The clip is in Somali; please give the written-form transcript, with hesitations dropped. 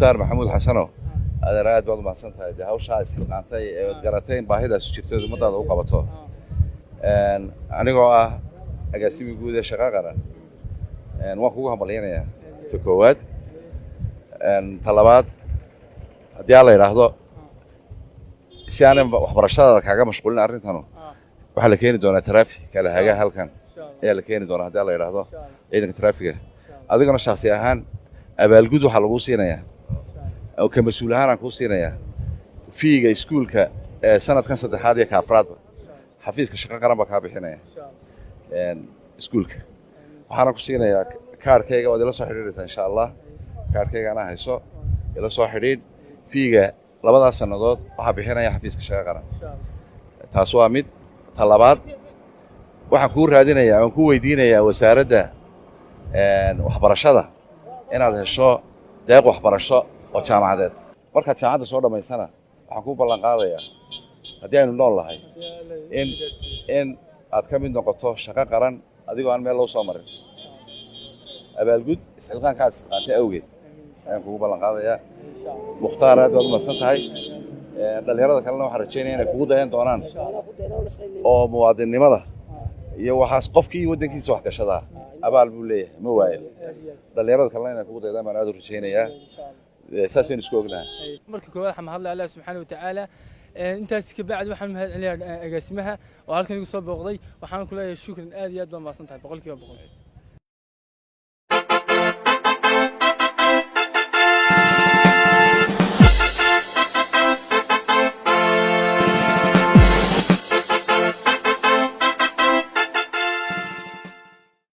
mukhtaar maxamuud xasanow adeer aad baad u mahadsan tahay dee hawshaa isxilqaantay ee waad garatay in baahidaas jirto ummadaada u qabato anigoo ah agaasimi guud ee shaqo qaran waan kugu hambalyaynayaa ta koowaad ta labaad haddii aan la yidhaahdo si aanan waxbarashadaada kaaga mashquulin arrintanu waxaa la keeni doonaa taraafi kala haga halkan ayaa la keeni doonaa haddii aan la yidhaahdo ciidanka taraafiga adigana shakhsi ahaan abaalgud waxaa laguu siinayaa oo ka mas-uul ahaan aan kuu siinayaa fiiga iskuulka ee sanadkan saddexaad iyo ka afraadba xafiiska shaqo qaran baa kaa bixinaya iskuulka waxaana ku siinayaa kaarhkayga waad ila soo xidhiidhaysaa insha allah kaarhkayga anaa hayso ila soo xidhiidh fiiga labadaas sannadood waxaa bixinaya xafiiska shaqo qaran taas waa mid ta labaad waxaan kuu raadinayaa waan kuu weydiinayaa wasaaradda waxbarashada inaad hesho deeq waxbarasho oo jaamacadeed markaad jaamacadda soo dhammaysana waxaan kuu ballan qaadayaa haddii aynu nool nahay in aad ka mid noqoto shaqo qaran adigoo aan meel loo soo marin abaalgud isxilqaanka aad isxilqaantay awgeed ayaan kugu ballan qaadayaa mukhtaar aad baad u mahadsan tahay dhallinyarada kalena waxaan rajaynaya inay kugu dayan doonaan oo muwaadinnimada iyo waxaas qofkii waddankiisa wax gashadaa abaal buu leeyahay ma waayo dhallinyarada kalena inay kugu daydaan baan aad u rajaynayaa saasaynu isku ognahay marka koowaad waxaan mahadlay Allah subxaanahu wa tacaala intaas ka bacdi waxaan mahadcelinayaa agaasimaha oo halkan igu soo booqday waxaan ku leeyahay shukran aad iyo aad baan mahadsan tahay 100%